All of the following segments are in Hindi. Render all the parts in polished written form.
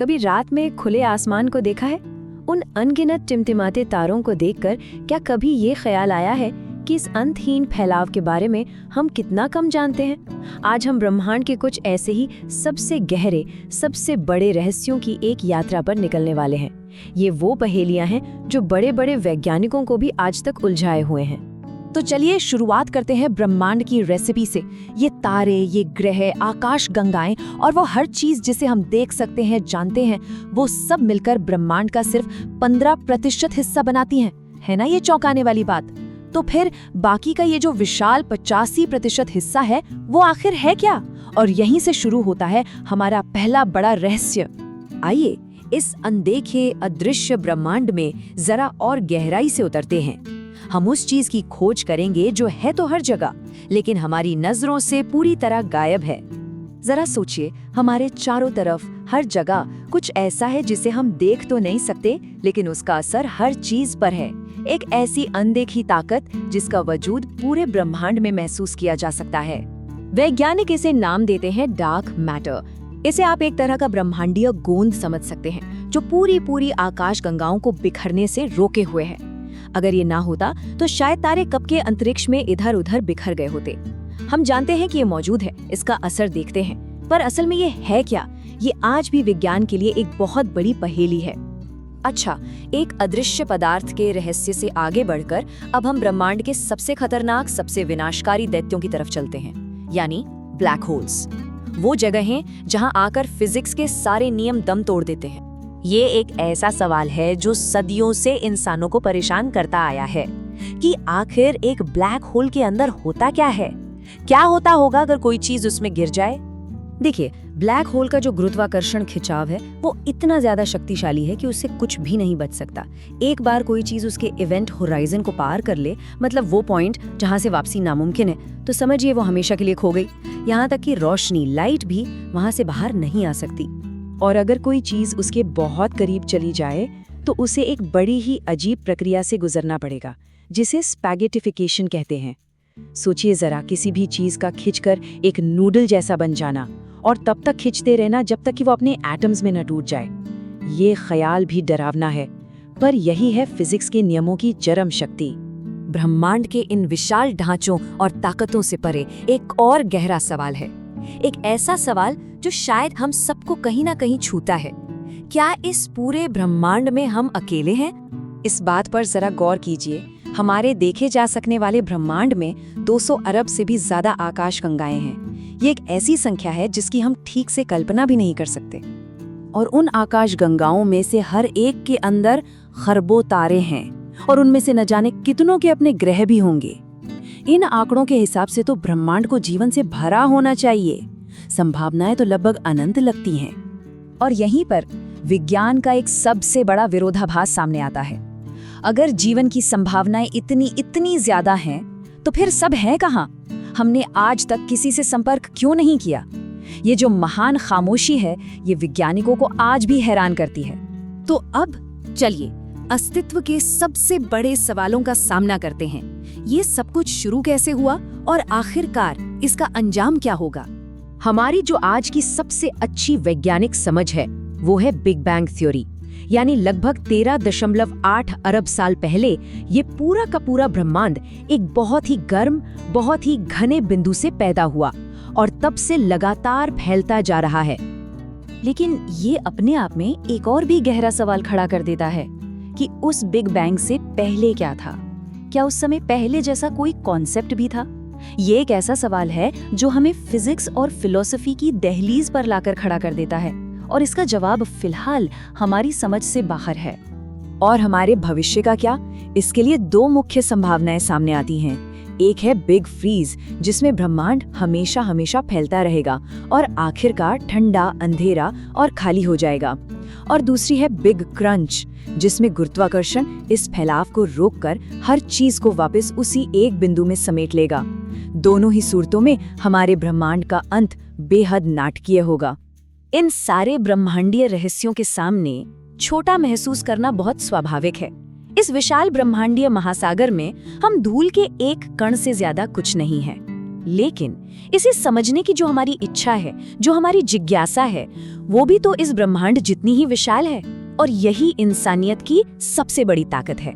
कभी रात में खुले आसमान को देखा है? उन अनगिनत टिमटिमाते तारों को देखकर क्या कभी ये ख्याल आया है कि इस अंतहीन फैलाव के बारे में हम कितना कम जानते हैं? आज हम ब्रह्मांड के कुछ ऐसे ही सबसे गहरे, सबसे बड़े रहस्यों की एक यात्रा पर निकलने वाले हैं। ये वो पहेलियां हैं जो बड़े बड़े वैज्ञानिकों को भी आज तक उलझाए हुए हैं। तो चलिए शुरुआत करते हैं ब्रह्मांड की रेसिपी से। ये तारे, ये ग्रह, आकाश गंगाएं और वो हर चीज जिसे हम देख सकते हैं, जानते हैं, वो सब मिलकर ब्रह्मांड का सिर्फ 15% हिस्सा बनाती हैं। है ना ये चौंकाने वाली बात? तो फिर बाकी का ये जो विशाल 85% हिस्सा है, वो आखिर है क्या? और यहीं से शुरू होता है हमारा पहला बड़ा रहस्य। आइए इस अनदेखे अदृश्य ब्रह्मांड में जरा और गहराई से उतरते हैं। हम उस चीज की खोज करेंगे जो है तो हर जगह, लेकिन हमारी नजरों से पूरी तरह गायब है। जरा सोचिए, हमारे चारों तरफ हर जगह कुछ ऐसा है जिसे हम देख तो नहीं सकते, लेकिन उसका असर हर चीज पर है। एक ऐसी अनदेखी ताकत जिसका वजूद पूरे ब्रह्मांड में महसूस किया जा सकता है। वैज्ञानिक इसे नाम देते हैं डार्क मैटर। इसे आप एक तरह का ब्रह्मांडीय गोंद समझ सकते हैं, जो पूरी आकाश गंगाओं को बिखरने से रोके हुए है। अगर ये ना होता तो शायद तारे कब के अंतरिक्ष में इधर उधर बिखर गए होते। हम जानते हैं कि ये मौजूद है, इसका असर देखते हैं, पर असल में ये है क्या? ये आज भी विज्ञान के लिए एक बहुत बड़ी पहेली है। अच्छा, एक अदृश्य पदार्थ के रहस्य से आगे बढ़कर अब हम ब्रह्मांड के सबसे खतरनाक, सबसे विनाशकारी दैत्यों की तरफ चलते हैं, यानी ब्लैक होल्स। वो जगह हैं जहां आकर फिजिक्स के सारे नियम दम तोड़ देते हैं। ये एक ऐसा सवाल है जो सदियों से इंसानों को परेशान करता आया है कि आखिर एक ब्लैक होल के अंदर होता क्या है? क्या होता होगा अगर कोई चीज उसमें गिर जाए? देखिए, ब्लैक होल का जो गुरुत्वाकर्षण खिंचाव है वो इतना ज्यादा शक्तिशाली है कि उससे कुछ भी नहीं बच सकता। एक बार कोई चीज उसके इवेंट होराइजन को पार कर ले, मतलब वो पॉइंट जहां से वापसी नामुमकिन है, तो समझिए वो हमेशा के लिए खो गई। यहाँ तक कि रोशनी, लाइट भी वहां से बाहर नहीं आ सकती। और अगर कोई चीज उसके बहुत करीब चली जाए तो उसे एक बड़ी ही अजीब प्रक्रिया से गुजरना पड़ेगा, जिसे स्पैगेटिफिकेशन कहते हैं। सोचिए जरा, किसी भी चीज का खिंचकर एक नूडल जैसा बन जाना और तब तक खिंचते रहना जब तक कि वो अपने एटम्स में न टूट जाए। ये ख्याल भी डरावना है, पर यही है फिजिक्स के नियमों की चरम शक्ति। ब्रह्मांड के इन विशाल ढांचों और ताकतों से परे एक और गहरा सवाल है, एक ऐसा सवाल जो शायद हम सबको कहीं ना कहीं छूता है। क्या इस पूरे ब्रह्मांड में हम अकेले हैं? इस बात पर जरा गौर कीजिए। हमारे देखे जा सकने वाले ब्रह्मांड में 200 अरब से भी ज्यादा आकाश गंगाएं हैं। ये एक ऐसी संख्या है जिसकी हम ठीक से कल्पना भी नहीं कर सकते। और उन आकाश गंगाओं में से हर एक के अंदर खरबों तारे हैं, और उनमें से न जाने कितनों के अपने ग्रह भी होंगे। इन आंकड़ों के हिसाब से तो ब्रह्मांड को जीवन से भरा होना चाहिए। संभावनाएं तो लगभग अनंत लगती हैं। और यहीं पर विज्ञान का एक सबसे बड़ा विरोधाभास सामने आता है। अगर जीवन की संभावनाएं इतनी ज्यादा हैं, तो फिर सब है कहाँ? हमने आज तक किसी से संपर्क क्यों नहीं किया? ये जो महान खामोशी है, ये वैज्ञानिकों को आज भी हैरान करती है। तो अब चलिए अस्तित्व के सबसे बड़े सवालों का सामना करते हैं। ये सब कुछ शुरू कैसे हुआ और आखिरकार इसका अंजाम क्या होगा? हमारी जो आज की सबसे अच्छी वैज्ञानिक समझ है वो है बिग बैंग थ्योरी, यानी लगभग 13.8 अरब साल पहले ये पूरा का पूरा ब्रह्मांड एक बहुत ही गर्म, बहुत ही घने बिंदु से पैदा हुआ और तब से लगातार फैलता जा रहा है। लेकिन ये अपने आप में एक और भी गहरा सवाल खड़ा कर देता है कि उस बिग बैंग से पहले क्या था? क्या उस समय पहले जैसा कोई कॉन्सेप्ट भी था? ये एक ऐसा सवाल है जो हमें फिजिक्स और फिलॉसफी की दहलीज पर लाकर खड़ा कर देता है, और इसका जवाब फिलहाल हमारी समझ से बाहर है। और हमारे भविष्य का क्या? इसके लिए दो मुख्य संभावनाएं सामने आती हैं। एक है बिग फ्रीज, जिसमें ब्रह्मांड हमेशा हमेशा फैलता रहेगा और आखिरकार ठंडा, अंधेरा और खाली हो जाएगा। और दूसरी है बिग क्रंच, जिसमें गुरुत्वाकर्षण इस फैलाव को रोककर हर चीज को वापस उसी एक बिंदु में समेट लेगा। दोनों ही सूरतों में हमारे ब्रह्मांड का अंत बेहद नाटकीय होगा। इन सारे ब्रह्मांडीय रहस्यों के सामने छोटा महसूस करना बहुत स्वाभाविक है। इस विशाल ब्रह्मांडीय महासागर में हम धूल के एक कण से ज्यादा कुछ नहीं है। लेकिन इसे समझने की जो हमारी इच्छा है, जो हमारी जिज्ञासा है, वो भी तो इस ब्रह्मांड जितनी ही विशाल है। और यही इंसानियत की सबसे बड़ी ताकत है।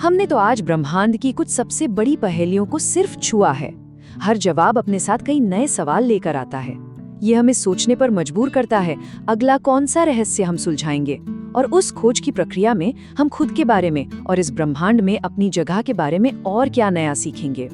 हमने तो आज ब्रह्मांड की कुछ सबसे बड़ी पहेलियों को सिर्फ छुआ है। हर जवाब अपने साथ कई नए सवाल लेकर आता है। ये हमें सोचने पर मजबूर करता है, अगला कौन सा रहस्य हम सुलझाएंगे, और उस खोज की प्रक्रिया में हम खुद के बारे में और इस ब्रह्मांड में अपनी जगह के बारे में और क्या नया सीखेंगे।